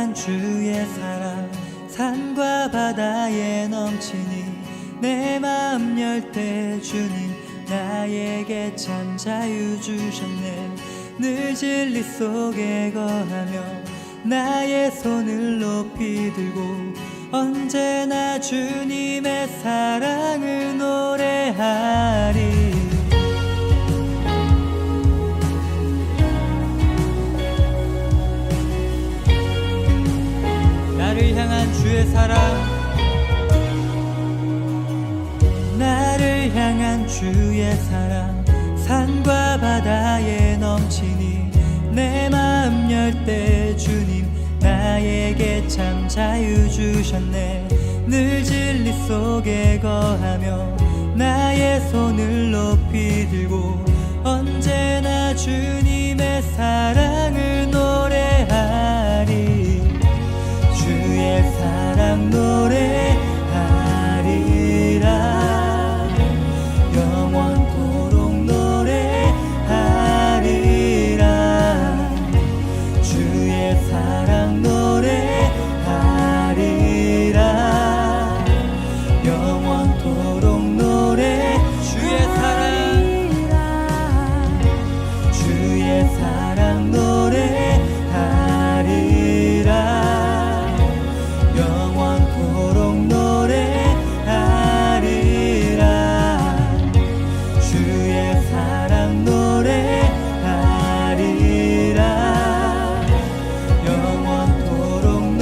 향한 주의 사랑 산과 바다에 넘치니 내 마음 열 때 주님 나에게 참 자유 주셨네. 늘 진리 속에 거하며 나의 손을 높이 들고 언제나 주님의 사랑을 노래하리. 나를 향한 주의 사랑, 나를 향한 주의 사랑 산과 바다에 넘치니 내 마음 열 때 주님 나에게 참 자유 주셨네. 늘 진리 속에 거하며 나의 손을 높이 들고 언제나 주님의 사랑을 노래하리. 주의 사랑 노래하리라. 영원토록 노래하리라. 주의 사랑 노래하리라. 영원토록 노래. 주의 사랑, 주의 사랑 노래하리라. 영원토록 노래하리라. 주의 사랑 노래하리라. 영원토록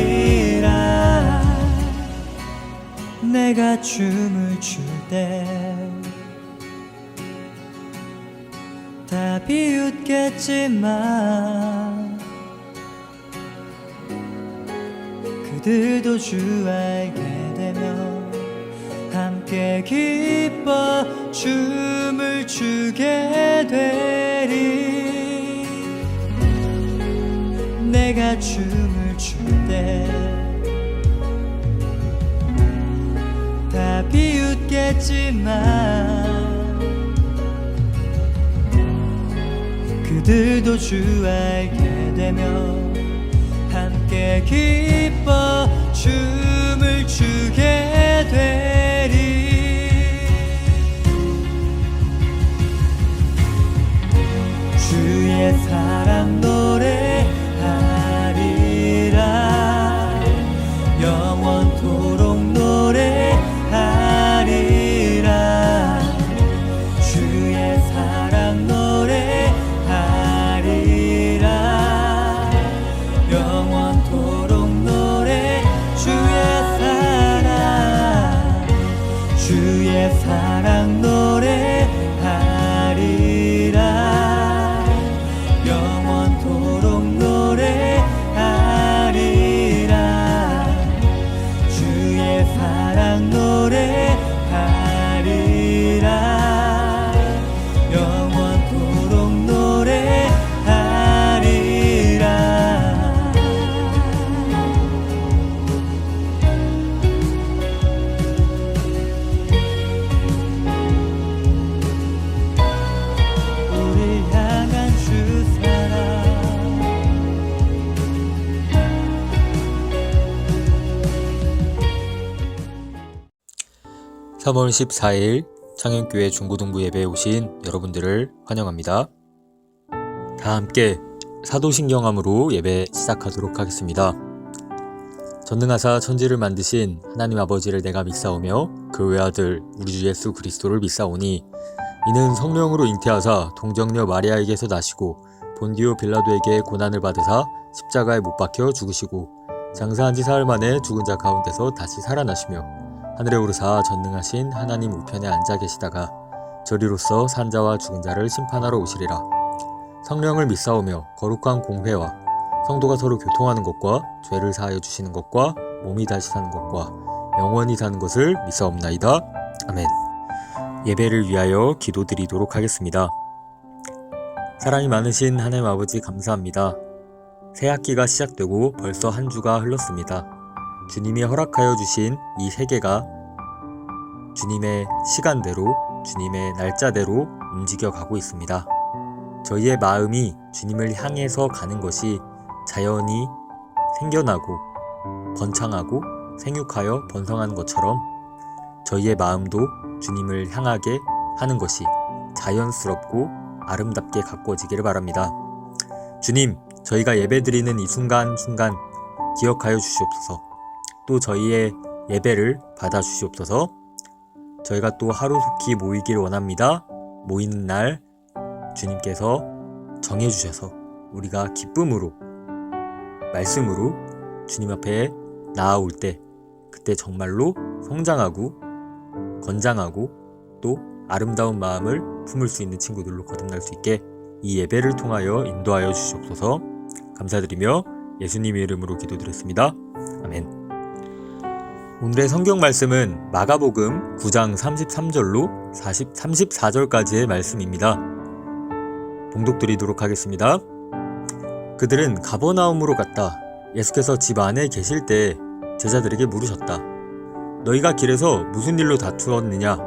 노래하리라. 내가 춤을 출 때 다 비웃겠지만 그들도 주 알게 되면 함께 기뻐 춤을 추게 되리. 내가 춤을 출 때 다 비웃겠지만 그들도 주 알게 되면 함께 기뻐 춤을 추게 되리. 주의 사랑 노래하리라. 영원토록 노래하리라. 주의 사랑 노래하리라. 영원토록 노래. 주의 사랑 노래하리라. 영원토록 노래하리라. 주의 사랑 노래하리라. 영원토록 노래하리라. 우리 향한 주 사랑. 3월 14일 창현교회 중고등부 예배에 오신 여러분들을 환영합니다. 다 함께 사도신경함으로 예배 시작하도록 하겠습니다. 전능하사 천지를 만드신 하나님 아버지를 내가 믿사오며 그 외아들 우리 주 예수 그리스도를 믿사오니 이는 성령으로 잉태하사 동정녀 마리아에게서 나시고 본디오 빌라도에게 고난을 받으사 십자가에 못 박혀 죽으시고 장사한 지 사흘 만에 죽은 자 가운데서 다시 살아나시며 하늘에 오르사 전능하신 하나님 우편에 앉아 계시다가 저리로서 산자와 죽은 자를 심판하러 오시리라. 성령을 믿사오며 거룩한 공회와 성도가 서로 교통하는 것과 죄를 사하여 주시는 것과 몸이 다시 사는 것과 영원히 사는 것을 믿사옵나이다. 아멘. 예배를 위하여 기도드리도록 하겠습니다. 사랑이 많으신 하나님 아버지 감사합니다. 새 학기가 시작되고 벌써 한 주가 흘렀습니다. 주님이 허락하여 주신 이 세계가 주님의 시간대로, 주님의 날짜대로 움직여 가고 있습니다. 저희의 마음이 주님을 향해서 가는 것이 자연이 생겨나고 번창하고 생육하여 번성하는 것처럼 저희의 마음도 주님을 향하게 하는 것이 자연스럽고 아름답게 가꾸어지기를 바랍니다. 주님, 저희가 예배드리는 이 순간순간 기억하여 주시옵소서. 또 저희의 예배를 받아 주시옵소서. 저희가 또 하루속히 모이기를 원합니다. 모이는 날 주님께서 정해주셔서 우리가 기쁨으로 말씀으로 주님 앞에 나아올 때 그때 정말로 성장하고 건장하고 또 아름다운 마음을 품을 수 있는 친구들로 거듭날 수 있게 이 예배를 통하여 인도하여 주시옵소서. 감사드리며 예수님의 이름으로 기도드렸습니다. 아멘. 오늘의 성경 말씀은 마가복음 9장 33절로 34절까지의 말씀입니다. 봉독드리도록 하겠습니다. 그들은 가버나움으로 갔다. 예수께서 집 안에 계실 때 제자들에게 물으셨다. 너희가 길에서 무슨 일로 다투었느냐?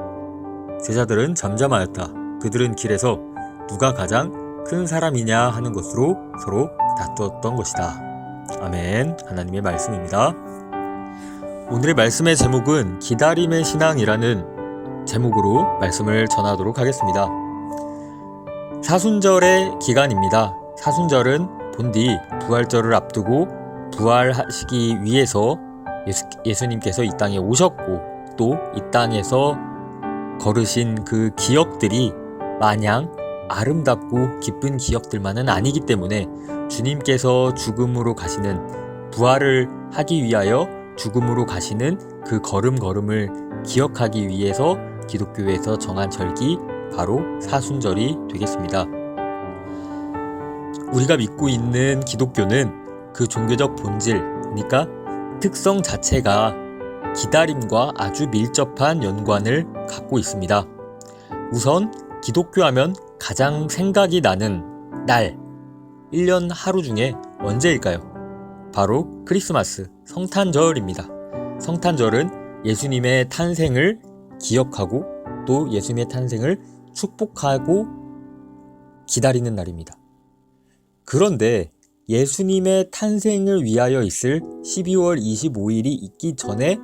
제자들은 잠잠하였다. 그들은 길에서 누가 가장 큰 사람이냐 하는 것으로 서로 다투었던 것이다. 아멘. 하나님의 말씀입니다. 오늘의 말씀의 제목은 기다림의 신앙이라는 제목으로 말씀을 전하도록 하겠습니다. 사순절의 기간입니다. 사순절은 본디 부활절을 앞두고 부활하시기 위해서 예수님께서 이 땅에 오셨고 또 이 땅에서 걸으신 그 기억들이 마냥 아름답고 기쁜 기억들만은 아니기 때문에 주님께서 죽음으로 가시는 부활을 하기 위하여 죽음으로 가시는 그 걸음걸음을 기억하기 위해서 기독교에서 정한 절기 바로 사순절이 되겠습니다. 우리가 믿고 있는 기독교는 그 종교적 본질, 그러니까 특성 자체가 기다림과 아주 밀접한 연관을 갖고 있습니다. 우선 기독교 하면 가장 생각이 나는 날, 1년 하루 중에 언제일까요? 바로 크리스마스, 성탄절입니다. 성탄절은 예수님의 탄생을 기억하고 또 예수님의 탄생을 축복하고 기다리는 날입니다. 그런데 예수님의 탄생을 위하여 있을 12월 25일이 있기 전에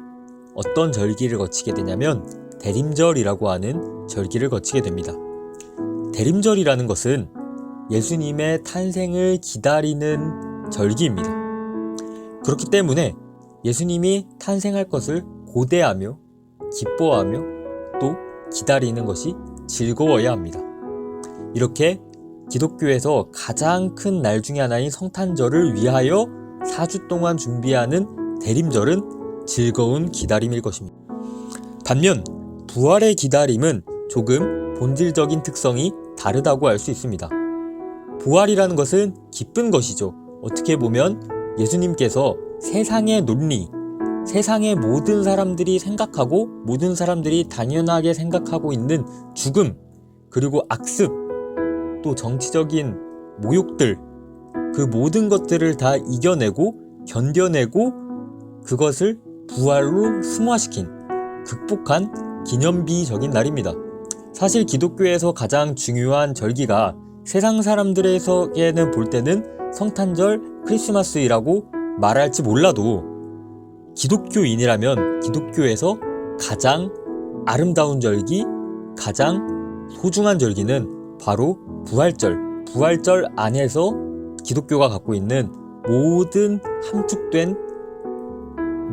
어떤 절기를 거치게 되냐면 대림절이라고 하는 절기를 거치게 됩니다. 대림절이라는 것은 예수님의 탄생을 기다리는 절기입니다. 그렇기 때문에 예수님이 탄생할 것을 고대하며 기뻐하며 또 기다리는 것이 즐거워야 합니다. 이렇게 기독교에서 가장 큰 날 중에 하나인 성탄절을 위하여 4주 동안 준비하는 대림절은 즐거운 기다림일 것입니다. 반면 부활의 기다림은 조금 본질적인 특성이 다르다고 할 수 있습니다. 부활이라는 것은 기쁜 것이죠. 어떻게 보면 예수님께서 세상의 논리, 세상의 모든 사람들이 생각하고 모든 사람들이 당연하게 생각하고 있는 죽음, 그리고 악습, 또 정치적인 모욕들, 그 모든 것들을 다 이겨내고 견뎌내고 그것을 부활로 승화시킨, 극복한 기념비적인 날입니다. 사실 기독교에서 가장 중요한 절기가 세상 사람들에게는 볼 때는 성탄절, 크리스마스이라고 말할지 몰라도 기독교인이라면 기독교에서 가장 아름다운 절기, 가장 소중한 절기는 바로 부활절. 부활절 안에서 기독교가 갖고 있는 모든 함축된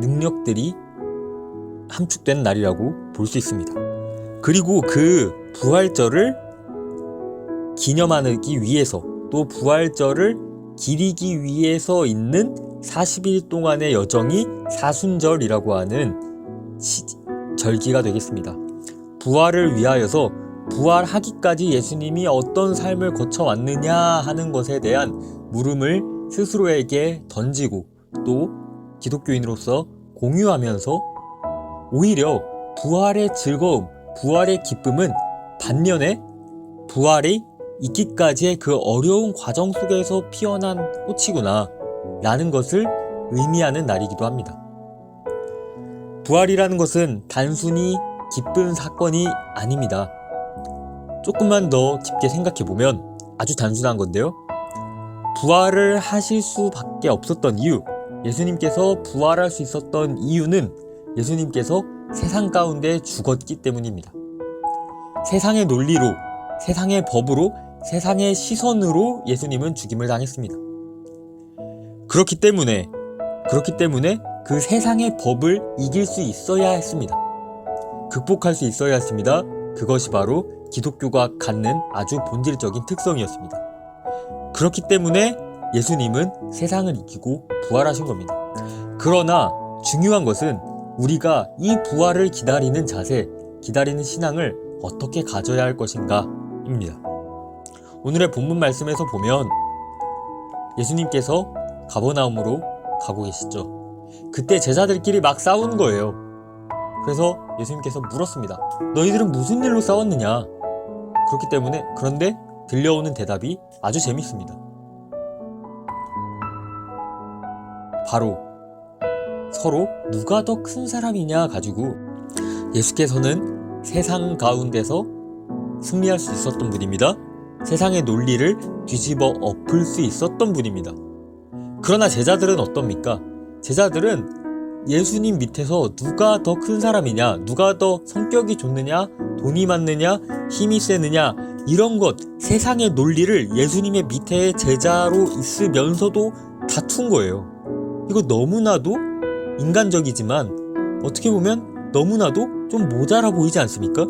능력들이 함축된 날이라고 볼 수 있습니다. 그리고 그 부활절을 기념하기 위해서 또 부활절을 기리기 위해서 있는 40일 동안의 여정이 사순절이라고 하는 절기가 되겠습니다. 부활을 위하여서 부활하기까지 예수님이 어떤 삶을 거쳐왔느냐 하는 것에 대한 물음을 스스로에게 던지고 또 기독교인으로서 공유하면서 오히려 부활의 즐거움, 부활의 기쁨은 반면에 부활이 있기까지의 그 어려운 과정 속에서 피어난 꽃이구나 라는 것을 의미하는 날이기도 합니다. 부활이라는 것은 단순히 기쁜 사건이 아닙니다. 조금만 더 깊게 생각해보면 아주 단순한 건데요. 부활을 하실 수밖에 없었던 이유, 예수님께서 부활할 수 있었던 이유는 예수님께서 세상 가운데 죽었기 때문입니다. 세상의 논리로, 세상의 법으로, 세상의 시선으로 예수님은 죽임을 당했습니다. 그렇기 때문에 그 세상의 법을 이길 수 있어야 했습니다. 극복할 수 있어야 했습니다. 그것이 바로 기독교가 갖는 아주 본질적인 특성이었습니다. 그렇기 때문에 예수님은 세상을 이기고 부활하신 겁니다. 그러나 중요한 것은 우리가 이 부활을 기다리는 자세, 기다리는 신앙을 어떻게 가져야 할 것인가 입니다. 오늘의 본문 말씀에서 보면 예수님께서 가버나움으로 가고 계시죠. 그때 제자들끼리 막 싸우는 거예요. 그래서 예수님께서 물었습니다. 너희들은 무슨 일로 싸웠느냐? 그런데 들려오는 대답이 아주 재밌습니다. 바로 서로 누가 더 큰 사람이냐 가지고 예수께서는 세상 가운데서 승리할 수 있었던 분입니다. 세상의 논리를 뒤집어 엎을 수 있었던 분입니다. 그러나 제자들은 어떻습니까? 제자들은 예수님 밑에서 누가 더 큰 사람이냐, 누가 더 성격이 좋느냐, 돈이 많느냐, 힘이 세느냐, 이런 것, 세상의 논리를 예수님의 밑에 제자로 있으면서도 다툰 거예요. 이거 너무나도 인간적이지만 어떻게 보면 너무나도 좀 모자라 보이지 않습니까?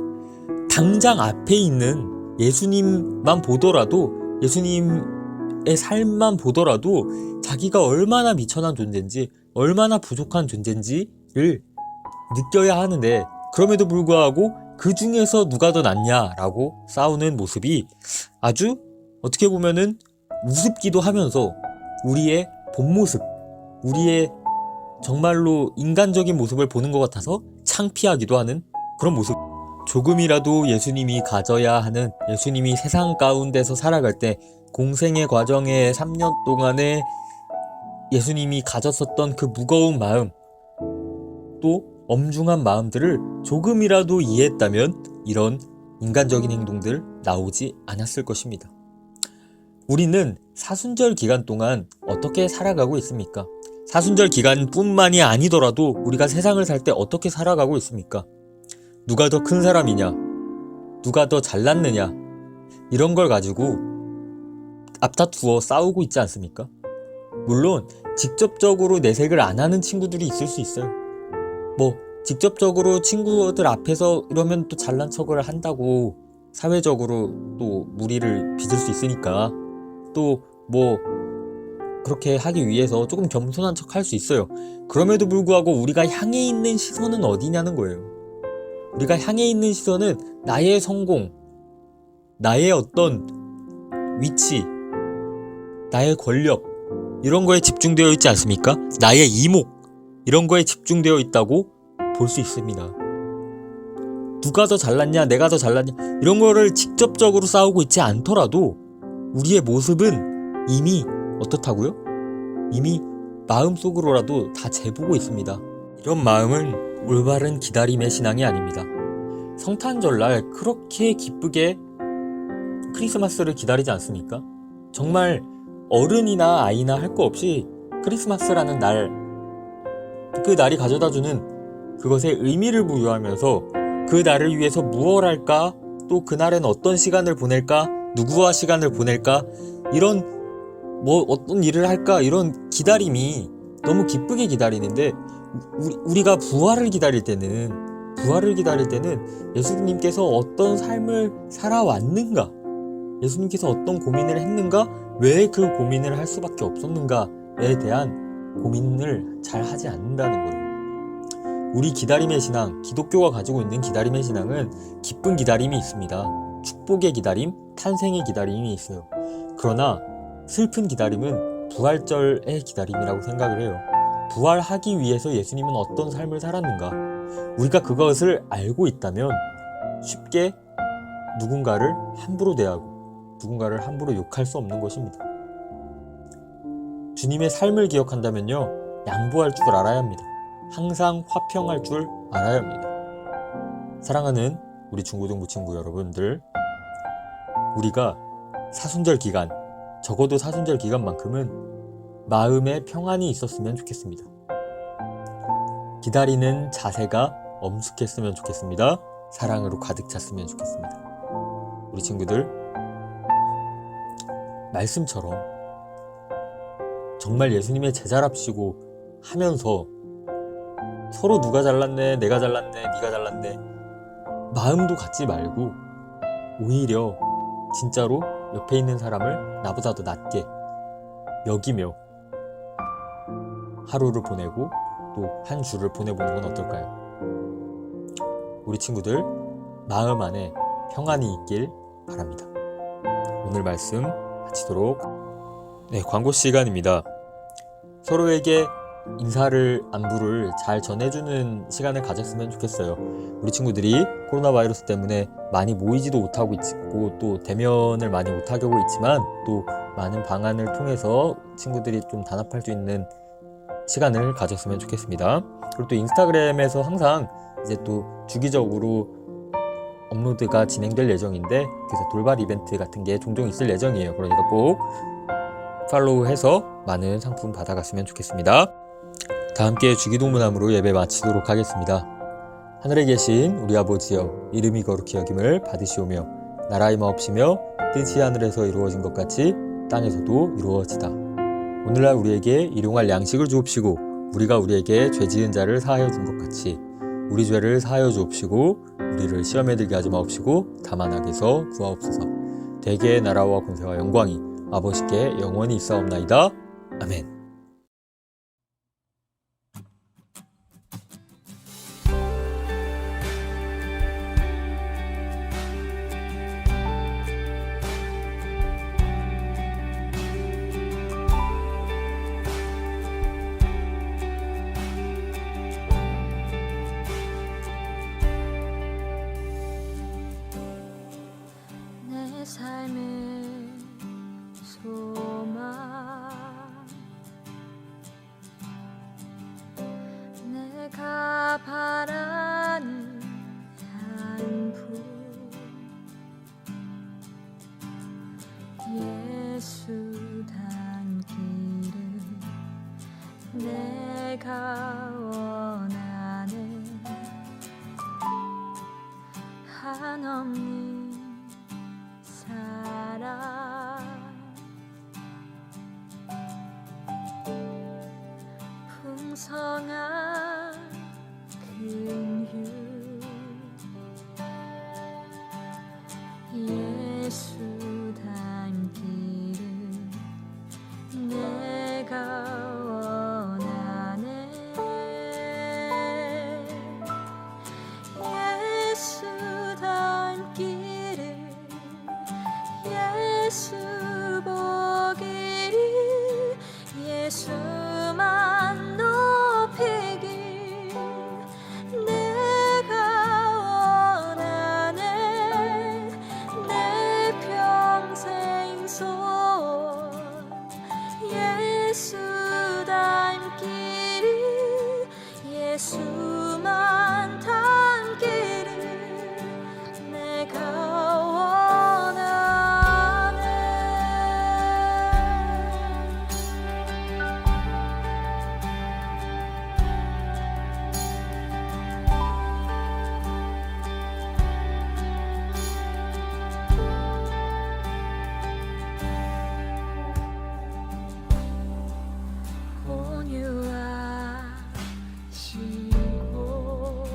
당장 앞에 있는 예수님만 보더라도, 예수님의 삶만 보더라도 자기가 얼마나 미천한 존재인지, 얼마나 부족한 존재인지를 느껴야 하는데, 그럼에도 불구하고 그 중에서 누가 더 낫냐라고 싸우는 모습이 아주 어떻게 보면은 우습기도 하면서 우리의 본 모습, 우리의 정말로 인간적인 모습을 보는 것 같아서 창피하기도 하는 그런 모습. 조금이라도 예수님이 가져야 하는, 예수님이 세상 가운데서 살아갈 때 공생의 과정에 3년 동안에 예수님이 가졌었던 그 무거운 마음, 또 엄중한 마음들을 조금이라도 이해했다면 이런 인간적인 행동들 나오지 않았을 것입니다. 우리는 사순절 기간 동안 어떻게 살아가고 있습니까? 사순절 기간뿐만이 아니더라도 우리가 세상을 살 때 어떻게 살아가고 있습니까? 누가 더 큰 사람이냐, 누가 더 잘났느냐, 이런 걸 가지고 앞다투어 싸우고 있지 않습니까? 물론 직접적으로 내색을 안 하는 친구들이 있을 수 있어요. 직접적으로 친구들 앞에서 이러면 또 잘난 척을 한다고 사회적으로 또 무리를 빚을 수 있으니까 또 그렇게 하기 위해서 조금 겸손한 척 할 수 있어요. 그럼에도 불구하고 우리가 향해 있는 시선은 어디냐는 거예요. 우리가 향해 있는 시선은 나의 성공, 나의 어떤 위치, 나의 권력, 이런 거에 집중되어 있지 않습니까? 나의 이목, 이런 거에 집중되어 있다고 볼 수 있습니다. 누가 더 잘났냐, 내가 더 잘났냐, 이런 거를 직접적으로 싸우고 있지 않더라도 우리의 모습은 이미 어떻다고요? 이미 마음속으로라도 다 재보고 있습니다. 이런 마음은 올바른 기다림의 신앙이 아닙니다. 성탄절날 그렇게 기쁘게 크리스마스를 기다리지 않습니까? 정말 어른이나 아이나 할 거 없이 크리스마스라는 날, 그 날이 가져다주는 그것에 의미를 부여하면서 그 날을 위해서 무엇 할까, 또 그날엔 어떤 시간을 보낼까, 누구와 시간을 보낼까, 이런 어떤 일을 할까, 이런 기다림이 너무 기쁘게 기다리는데, 우리가 부활을 기다릴 때는 예수님께서 어떤 삶을 살아왔는가, 예수님께서 어떤 고민을 했는가, 왜 그 고민을 할 수밖에 없었는가에 대한 고민을 잘 하지 않는다는 거예요. 우리 기다림의 신앙, 기독교가 가지고 있는 기다림의 신앙은 기쁜 기다림이 있습니다. 축복의 기다림, 탄생의 기다림이 있어요. 그러나 슬픈 기다림은 부활절의 기다림이라고 생각을 해요. 부활하기 위해서 예수님은 어떤 삶을 살았는가, 우리가 그것을 알고 있다면 쉽게 누군가를 함부로 대하고 누군가를 함부로 욕할 수 없는 것입니다. 주님의 삶을 기억한다면요, 양보할 줄 알아야 합니다. 항상 화평할 줄 알아야 합니다. 사랑하는 우리 중고등부 친구 여러분들, 우리가 사순절 기간, 적어도 사순절 기간만큼은 마음에 평안이 있었으면 좋겠습니다. 기다리는 자세가 엄숙했으면 좋겠습니다. 사랑으로 가득 찼으면 좋겠습니다. 우리 친구들, 말씀처럼 정말 예수님의 제자랍시고 하면서 서로 누가 잘났네, 내가 잘났네, 네가 잘났네 마음도 갖지 말고 오히려 진짜로 옆에 있는 사람을 나보다도 낫게 여기며 하루를 보내고 또 한 주를 보내보는 건 어떨까요? 우리 친구들 마음 안에 평안이 있길 바랍니다. 오늘 말씀 마치도록 광고 시간입니다. 서로에게 인사를 안부를 잘 전해주는 시간을 가졌으면 좋겠어요. 우리 친구들이 코로나 바이러스 때문에 많이 모이지도 못하고 있고 또 대면을 많이 못하고 있지만 또 많은 방안을 통해서 친구들이 좀 단합할 수 있는 시간을 가졌으면 좋겠습니다. 그리고 또 인스타그램에서 항상 이제 또 주기적으로 업로드가 진행될 예정인데 그래서 돌발 이벤트 같은 게 종종 있을 예정이에요. 그러니까 꼭 팔로우해서 많은 상품 받아갔으면 좋겠습니다. 다 함께 주기도문함으로 예배 마치도록 하겠습니다. 하늘에 계신 우리 아버지여, 이름이 거룩히 여김을 받으시오며 나라의 마옵시며 뜻이 하늘에서 이루어진 것 같이 땅에서도 이루어지다. 오늘날 우리에게 일용할 양식을 주옵시고 우리가 우리에게 죄 지은 자를 사하여 준 것 같이 우리 죄를 사하여 주옵시고 우리를 시험에 들게 하지 마옵시고 다만 악에서 구하옵소서. 대개의 나라와 권세와 영광이 아버지께 영원히 있사옵나이다. 아멘. 내 삶의 소망 내가 바라는 산품 예수 닮기를 내가 원하네 한없는 사랑 풍성한 긍휼 예수 닮기를 내가 원하네 예수 닮기를 예수 보기를 예수만 높이길 내가 원하네 내 평생 소원 예수 닮기를 예수만 닮기를 내가 온유하시고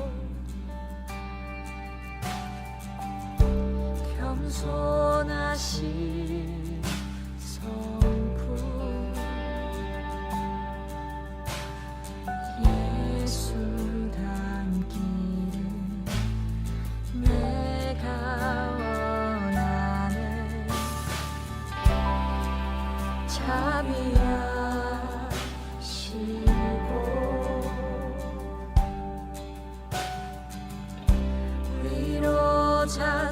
겸손하신 성품 예수 닮기를 내가 원하네 자비하시고 위로자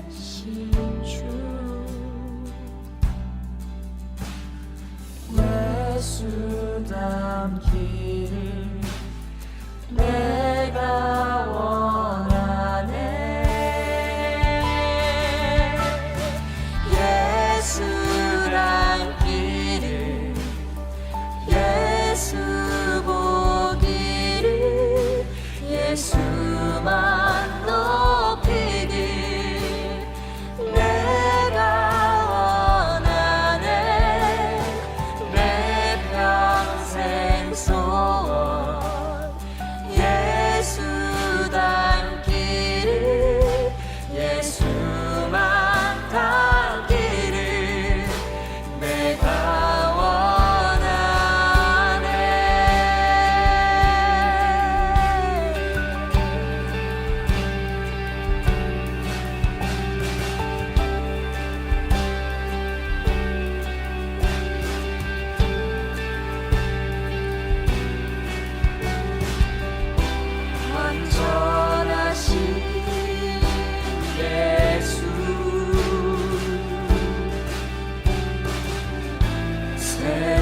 되신 주 예수 닮기를 내가 원하네 예수 새